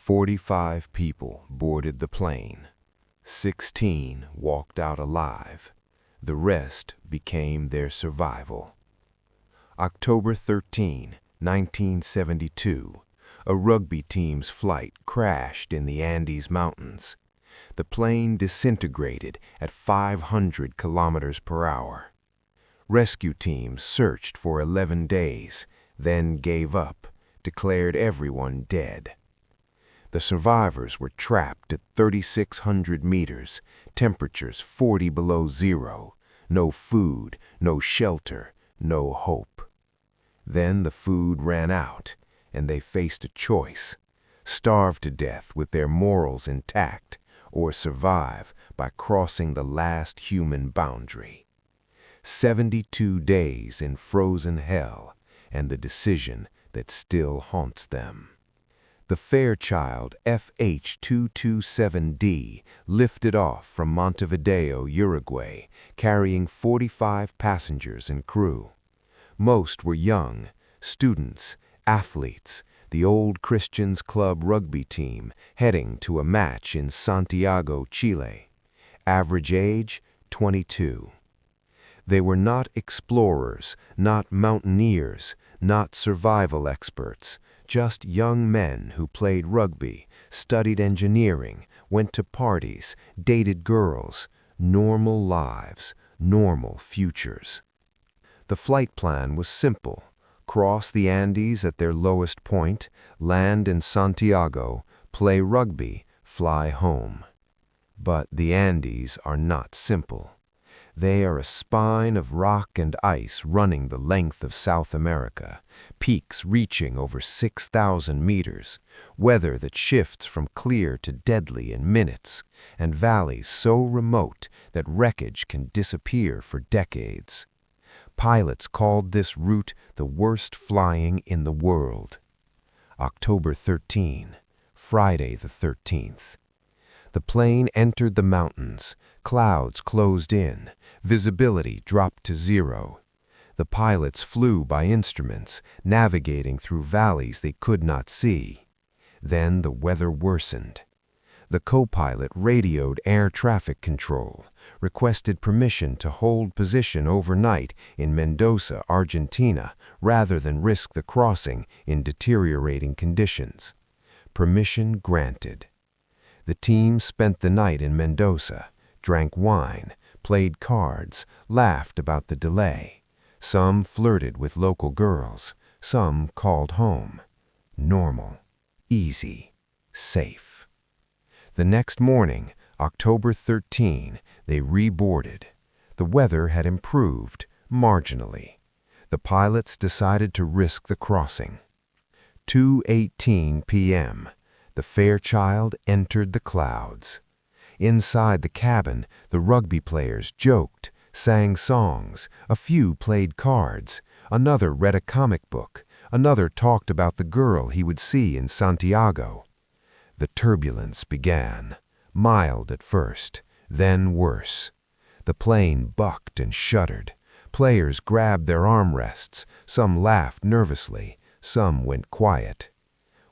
45 people boarded the plane. 16 walked out alive. The rest became their survival. October 13, 1972, a rugby team's flight crashed in the Andes Mountains. The plane disintegrated at 500 kilometers per hour. Rescue teams searched for 11 days, then gave up, declared everyone dead. The survivors were trapped at 3,600 meters, temperatures 40 below zero, no food, no shelter, no hope. Then the food ran out, and they faced a choice: starve to death with their morals intact, or survive by crossing the last human boundary. 72 days in frozen hell, and the decision that still haunts them. The Fairchild FH227D lifted off from Montevideo, Uruguay, carrying 45 passengers and crew. Most were young, students, athletes, the Old Christians Club rugby team heading to a match in Santiago, Chile. Average age, 22. They were not explorers, not mountaineers, not survival experts, just young men who played rugby, studied engineering, went to parties, dated girls, normal lives, normal futures. The flight plan was simple: cross the Andes at their lowest point, land in Santiago, play rugby, fly home. But the Andes are not simple. They are a spine of rock and ice running the length of South America, peaks reaching over 6,000 meters, weather that shifts from clear to deadly in minutes, and valleys so remote that wreckage can disappear for decades. Pilots called this route the worst flying in the world. October 13, Friday the 13th. The plane entered the mountains, clouds closed in, visibility dropped to zero. The pilots flew by instruments, navigating through valleys they could not see. Then the weather worsened. The co-pilot radioed air traffic control, requested permission to hold position overnight in Mendoza, Argentina, rather than risk the crossing in deteriorating conditions. Permission granted. The team spent the night in Mendoza, drank wine, played cards, laughed about the delay. Some flirted with local girls, some called home. Normal, easy, safe. The next morning, October 13, they reboarded. The weather had improved, marginally. The pilots decided to risk the crossing. 2:18 p.m. The Fairchild entered the clouds. Inside the cabin, the rugby players joked, sang songs, a few played cards, another read a comic book, another talked about the girl he would see in Santiago. The turbulence began, mild at first, then worse. The plane bucked and shuddered. Players grabbed their armrests, some laughed nervously, some went quiet.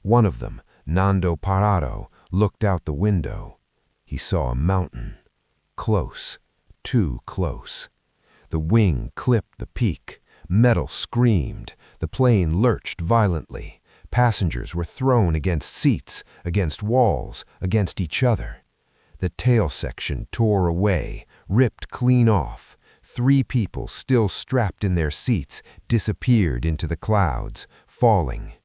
One of them, Nando Parado, looked out the window. He saw a mountain. Close, too close. The wing clipped the peak. Metal screamed. The plane lurched violently. Passengers were thrown against seats, against walls, against each other. The tail section tore away, ripped clean off. 3 people still strapped in their seats disappeared into the clouds, falling.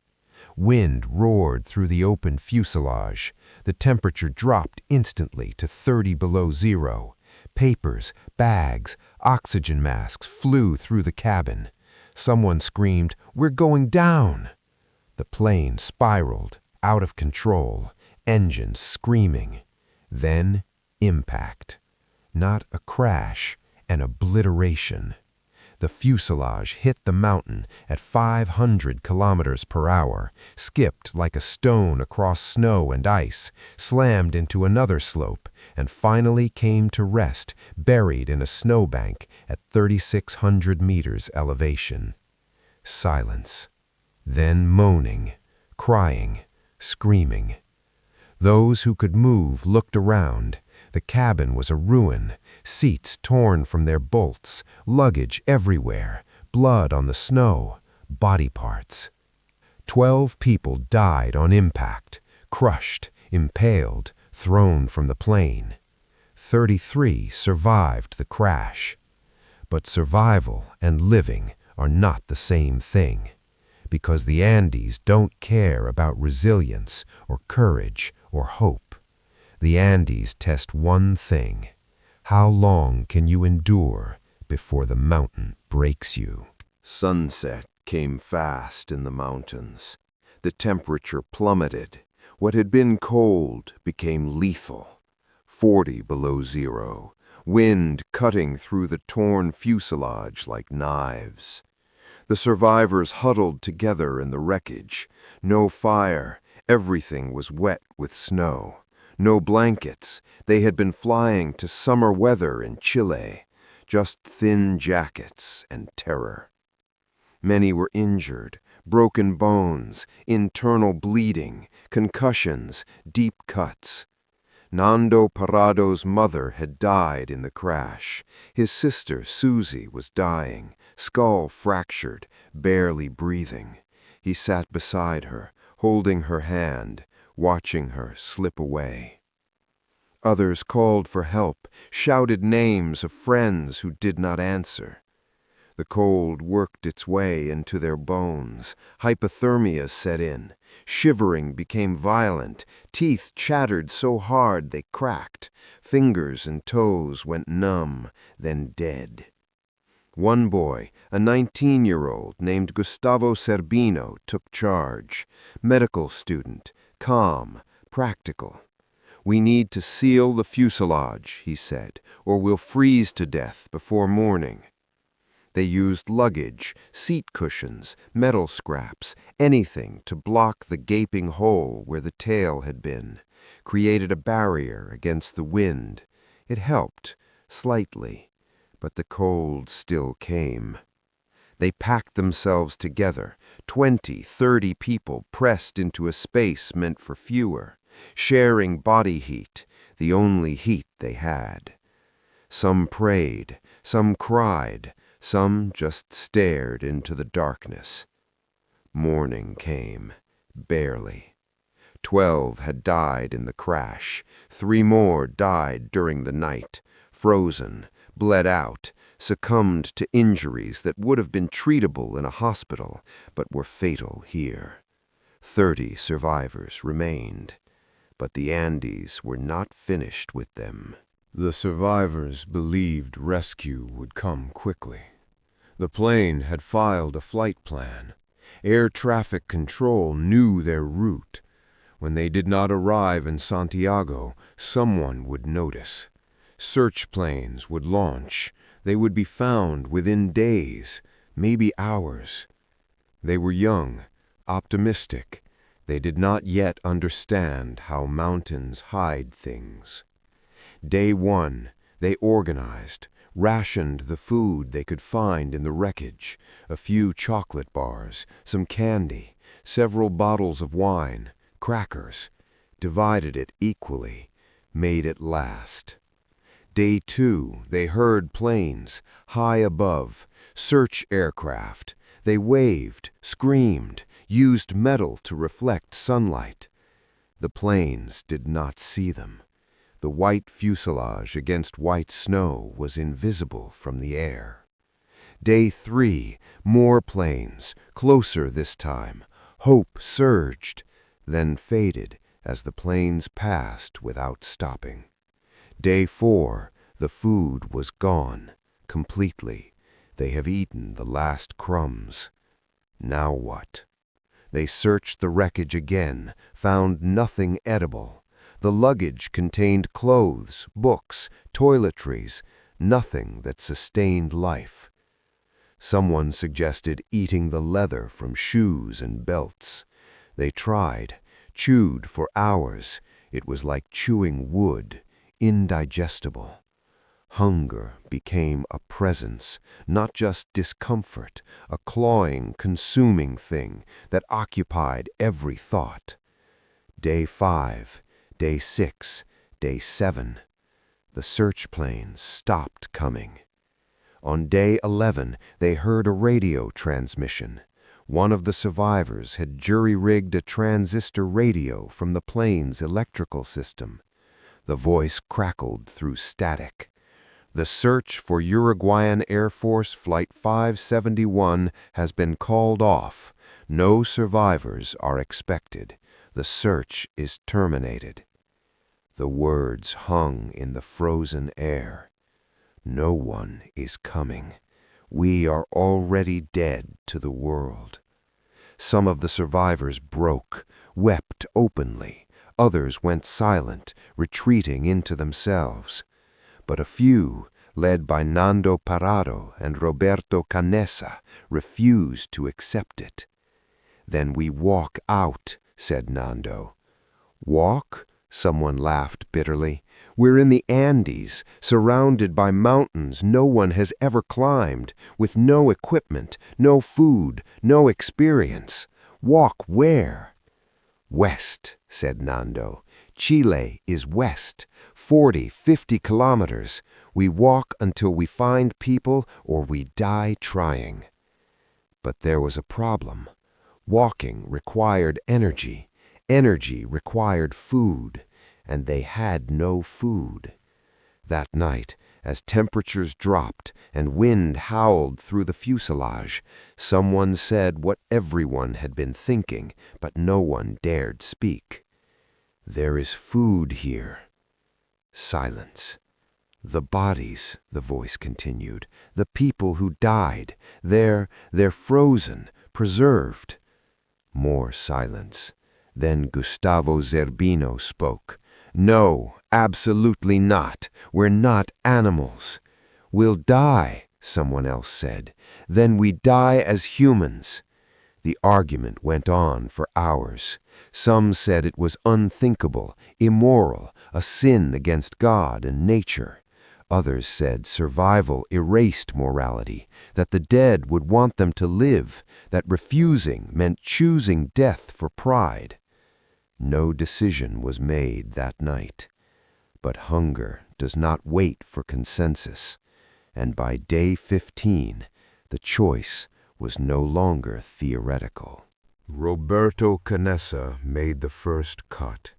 Wind roared through the open fuselage. The temperature dropped instantly to 30 below zero. Papers, bags, oxygen masks flew through the cabin. Someone screamed, "We're going down!" The plane spiraled, out of control, engines screaming. Then impact. Not a crash, an obliteration. The fuselage hit the mountain at 500 kilometers per hour, skipped like a stone across snow and ice, slammed into another slope, and finally came to rest, buried in a snowbank at 3,600 meters elevation. Silence. Then moaning, crying, screaming. Those who could move looked around. The cabin was a ruin, seats torn from their bolts, luggage everywhere, blood on the snow, body parts. 12 people died on impact, crushed, impaled, thrown from the plane. 33 survived the crash. But survival and living are not the same thing, because the Andes don't care about resilience or courage or hope. The Andes test one thing: how long can you endure before the mountain breaks you? Sunset came fast in the mountains. The temperature plummeted. What had been cold became lethal. 40 below zero, wind cutting through the torn fuselage like knives. The survivors huddled together in the wreckage. No fire, everything was wet with snow. No blankets, they had been flying to summer weather in Chile. Just thin jackets and terror. Many were injured, broken bones, internal bleeding, concussions, deep cuts. Nando Parado's mother had died in the crash. His sister, Susie, was dying, skull fractured, barely breathing. He sat beside her, holding her hand, watching her slip away. Others called for help, shouted names of friends who did not answer. The cold worked its way into their bones. Hypothermia set in. Shivering became violent. Teeth chattered so hard they cracked. Fingers and toes went numb, then dead. One boy, a 19-year-old named Gustavo Zerbino, took charge. Medical student, calm, practical. "We need to seal the fuselage," he said, "or we'll freeze to death before morning." They used luggage, seat cushions, metal scraps, anything to block the gaping hole where the tail had been, created a barrier against the wind. It helped, slightly, but the cold still came. They packed themselves together, 20, 30 people pressed into a space meant for fewer, sharing body heat, the only heat they had. Some prayed, some cried, some just stared into the darkness. Morning came, barely. 12 had died in the crash. 3 more died during the night, frozen, bled out, succumbed to injuries that would have been treatable in a hospital, but were fatal here. 30 survivors remained, but the Andes were not finished with them. The survivors believed rescue would come quickly. The plane had filed a flight plan. Air traffic control knew their route. When they did not arrive in Santiago, someone would notice. Search planes would launch. They would be found within days, maybe hours. They were young, optimistic. They did not yet understand how mountains hide things. Day 1, they organized, rationed the food they could find in the wreckage, a few chocolate bars, some candy, several bottles of wine, crackers, divided it equally, made it last. Day 2, they heard planes, high above, search aircraft. They waved, screamed, used metal to reflect sunlight. The planes did not see them. The white fuselage against white snow was invisible from the air. Day 3, more planes, closer this time. Hope surged, then faded as the planes passed without stopping. Day 4, the food was gone, completely. They have eaten the last crumbs. Now what? They searched the wreckage again, found nothing edible. The luggage contained clothes, books, toiletries, nothing that sustained life. Someone suggested eating the leather from shoes and belts. They tried, chewed for hours. It was like chewing wood, indigestible. Hunger became a presence, not just discomfort, a clawing, consuming thing that occupied every thought. Day 5, Day 6, Day 7. The search planes stopped coming. On Day 11, they heard a radio transmission. One of the survivors had jury-rigged a transistor radio from the plane's electrical system. The voice crackled through static. The search for Uruguayan Air Force Flight 571 has been called off. No survivors are expected. The search is terminated. The words hung in the frozen air. No one is coming. We are already dead to the world. Some of the survivors broke, wept openly. Others went silent, retreating into themselves. But a few, led by Nando Parado and Roberto Canessa, refused to accept it. "Then we walk out," said Nando. "Walk?" Someone laughed bitterly. "We're in the Andes, surrounded by mountains no one has ever climbed, with no equipment, no food, no experience. Walk where?" "West," said Nando. "Chile is west, 40, 50 kilometers. We walk until we find people or we die trying." But there was a problem. Walking required energy. Energy required food, and they had no food. That night, as temperatures dropped and wind howled through the fuselage, someone said what everyone had been thinking, but no one dared speak. "There is food here." Silence. "The bodies," the voice continued, "the people who died, they're frozen, preserved." More silence. Then Gustavo Zerbino spoke. "No, absolutely not. We're not animals." "We'll die," someone else said. "Then we die as humans." The argument went on for hours. Some said it was unthinkable, immoral, a sin against God and nature. Others said survival erased morality, that the dead would want them to live, that refusing meant choosing death for pride. No decision was made that night. But hunger does not wait for consensus, and by day 15, the choice was no longer theoretical. Roberto Canessa made the first cut.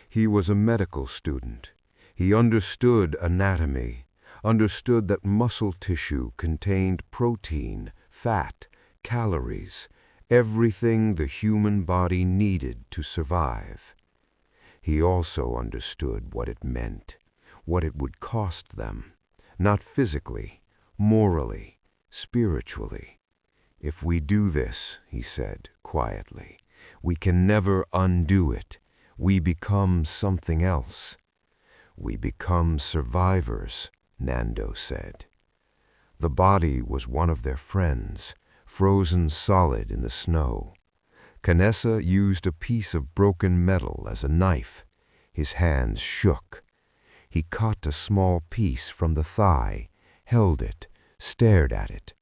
He was a medical student. He understood anatomy, understood that muscle tissue contained protein, fat, calories, everything the human body needed to survive. He also understood what it meant, what it would cost them, not physically, morally, spiritually. "If we do this," he said quietly, "we can never undo it. We become something else." "We become survivors," Nando said. The body was one of their friends, frozen solid in the snow. Canessa used a piece of broken metal as a knife. His hands shook. He cut a small piece from the thigh, held it, stared at it.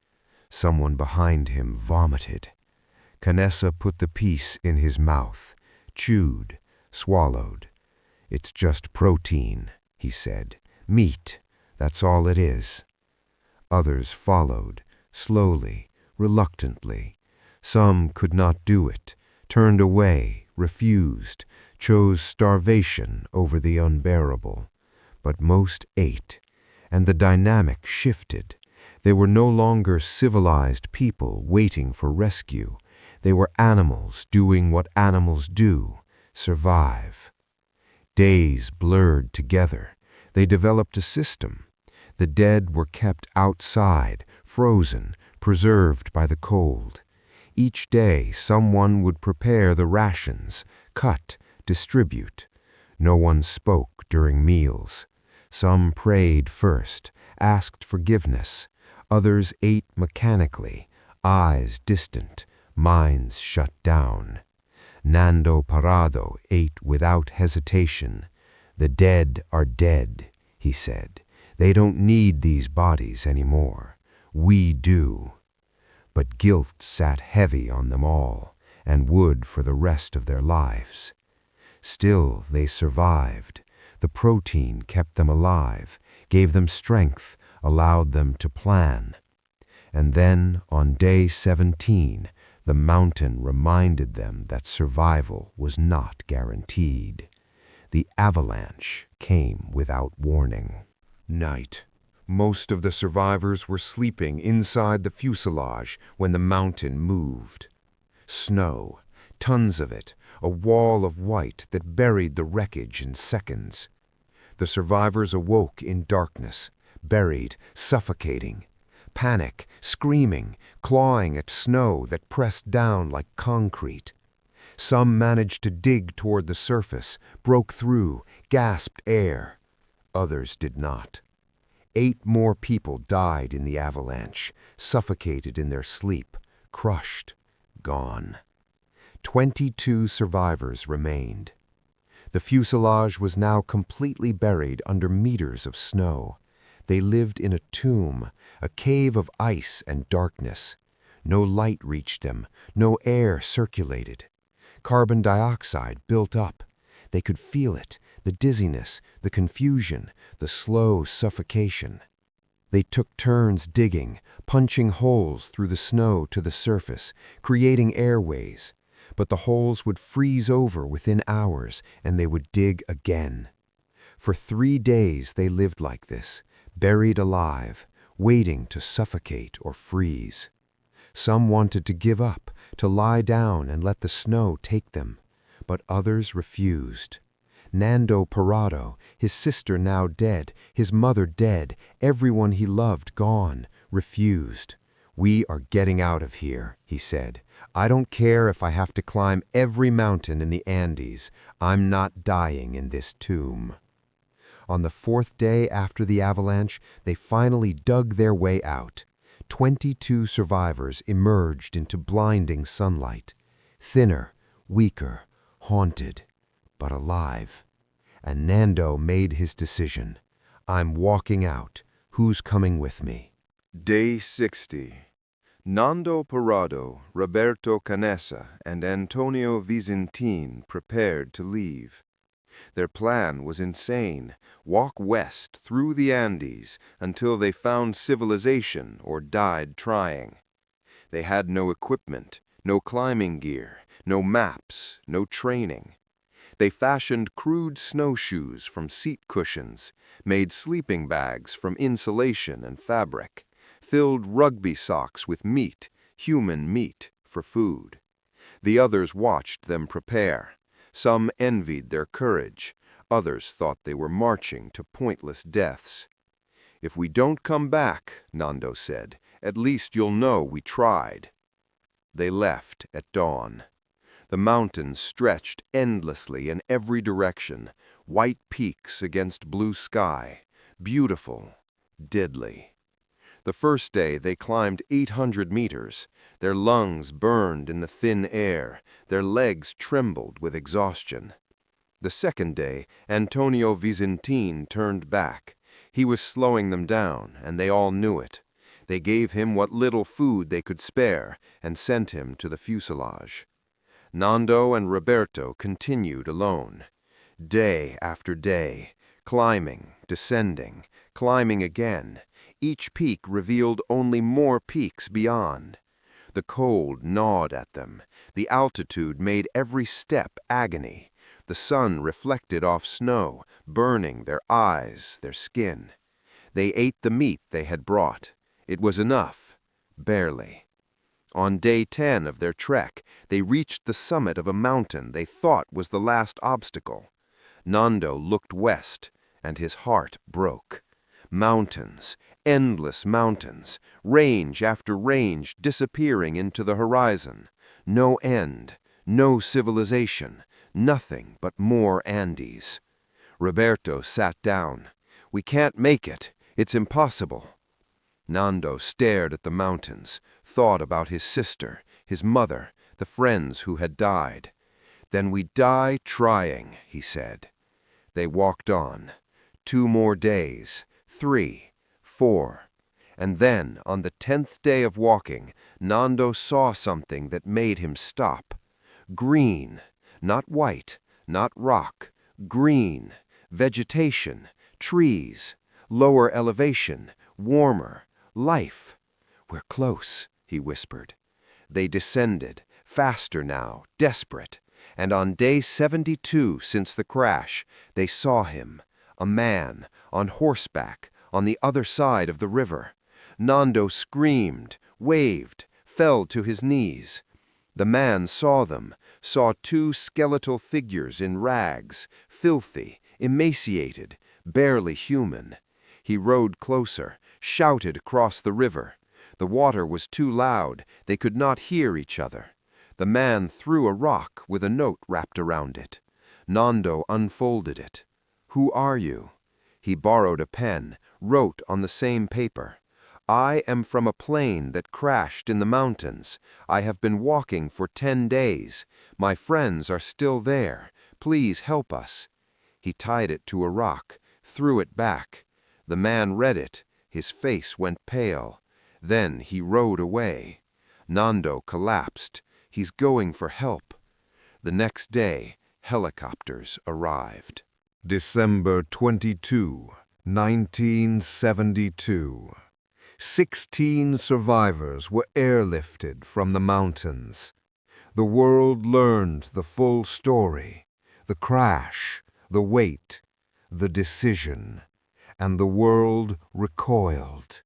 Someone behind him vomited. Canessa put the piece in his mouth, chewed, swallowed. "It's just protein," he said. "Meat, that's all it is." Others followed, slowly, reluctantly. Some could not do it, turned away, refused, chose starvation over the unbearable. But most ate, and the dynamic shifted. They were no longer civilized people waiting for rescue. They were animals doing what animals do, survive. Days blurred together. They developed a system. The dead were kept outside, frozen, preserved by the cold. Each day someone would prepare the rations, cut, distribute. No one spoke during meals. Some prayed first, asked forgiveness. Others ate mechanically, eyes distant, minds shut down. Nando Parado ate without hesitation. "The dead are dead," he said. "They don't need these bodies anymore. We do." But guilt sat heavy on them all, and would for the rest of their lives. Still, they survived. The protein kept them alive, gave them strength, allowed them to plan. And then, on day 17, the mountain reminded them that survival was not guaranteed. The avalanche came without warning. Night. Most of the survivors were sleeping inside the fuselage when the mountain moved. Snow, tons of it, a wall of white that buried the wreckage in seconds. The survivors awoke in darkness, buried, suffocating. Panic, screaming, clawing at snow that pressed down like concrete. Some managed to dig toward the surface, broke through, gasped air. Others did not. 8 more people died in the avalanche, suffocated in their sleep, crushed, gone. 22 survivors remained. The fuselage was now completely buried under meters of snow. They lived in a tomb, a cave of ice and darkness. No light reached them, no air circulated. Carbon dioxide built up. They could feel it, the dizziness, the confusion, the slow suffocation. They took turns digging, punching holes through the snow to the surface, creating airways. But the holes would freeze over within hours, and they would dig again. For 3 days they lived like this, buried alive, waiting to suffocate or freeze. Some wanted to give up, to lie down and let the snow take them, but others refused. Nando Parado, his sister now dead, his mother dead, everyone he loved gone, refused. "We are getting out of here," he said. "I don't care if I have to climb every mountain in the Andes. I'm not dying in this tomb." On the 4th day after the avalanche, they finally dug their way out. 22 survivors emerged into blinding sunlight. Thinner, weaker, haunted, but alive. And Nando made his decision. "I'm walking out. Who's coming with me?" Day 60. Nando Parado, Roberto Canessa, and Antonio Vizintin prepared to leave. Their plan was insane: walk west through the Andes until they found civilization or died trying. They had no equipment, no climbing gear, no maps, no training. They fashioned crude snowshoes from seat cushions, made sleeping bags from insulation and fabric, filled rugby socks with meat, human meat, for food. The others watched them prepare. Some envied their courage. Others thought they were marching to pointless deaths. "If we don't come back," Nando said, "at least you'll know we tried." They left at dawn. The mountains stretched endlessly in every direction, white peaks against blue sky, beautiful, deadly. The first day they climbed 800 meters. Their lungs burned in the thin air, their legs trembled with exhaustion. The second day, Antonio Vizintin turned back. He was slowing them down, and they all knew it. They gave him what little food they could spare and sent him to the fuselage. Nando and Roberto continued alone. Day after day, climbing, descending, climbing again. Each peak revealed only more peaks beyond. The cold gnawed at them. The altitude made every step agony. The sun reflected off snow, burning their eyes, their skin. They ate the meat they had brought. It was enough, barely. On day 10 of their trek, they reached the summit of a mountain they thought was the last obstacle. Nando looked west, and his heart broke. Mountains, endless mountains, range after range disappearing into the horizon. No end, no civilization, nothing but more Andes. Roberto sat down. "We can't make it. It's impossible." Nando stared at the mountains, thought about his sister, his mother, the friends who had died. "Then we die trying," he said. They walked on. 2 more days, 3, 4. And then, on the 10th day of walking, Nando saw something that made him stop. Green, not white, not rock, green, vegetation, trees, lower elevation, warmer, life. "We're close," he whispered. They descended, faster now, desperate, and on day 72 since the crash, they saw him, a man, on horseback, on the other side of the river. Nando screamed, waved, fell to his knees. The man saw them, saw two skeletal figures in rags, filthy, emaciated, barely human. He rode closer, shouted across the river. The water was too loud, they could not hear each other. The man threw a rock with a note wrapped around it. Nando unfolded it. "Who are you?" He borrowed a pen, wrote on the same paper. "I am from a plane that crashed in the mountains. I have been walking for 10 days. My friends are still there. Please help us." He tied it to a rock, threw it back. The man read it. His face went pale. Then he rode away. Nando collapsed. He's going for help. The next day, helicopters arrived. December 22, 1972. 16 survivors were airlifted from the mountains. The world learned the full story, the crash, the weight, the decision, and the world recoiled.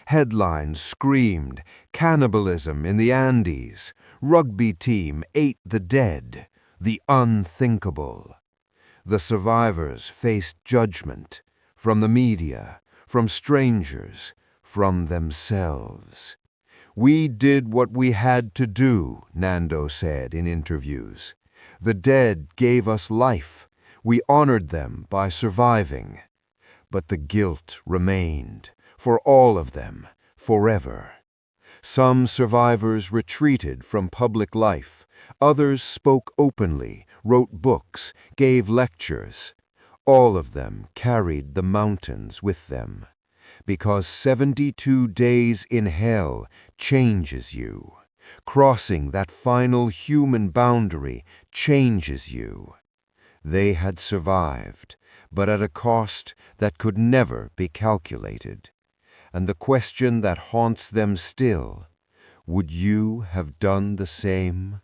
Headlines screamed, "Cannibalism in the Andes," "Rugby team ate the dead," "The unthinkable." The survivors faced judgment from the media, from strangers, from themselves. "We did what we had to do," Nando said in interviews. "The dead gave us life. We honored them by surviving." But the guilt remained, for all of them, forever. Some survivors retreated from public life. Others spoke openly, wrote books, gave lectures. All of them carried the mountains with them. Because 72 days in hell changes you. Crossing that final human boundary changes you. They had survived, but at a cost that could never be calculated. And the question that haunts them still, would you have done the same?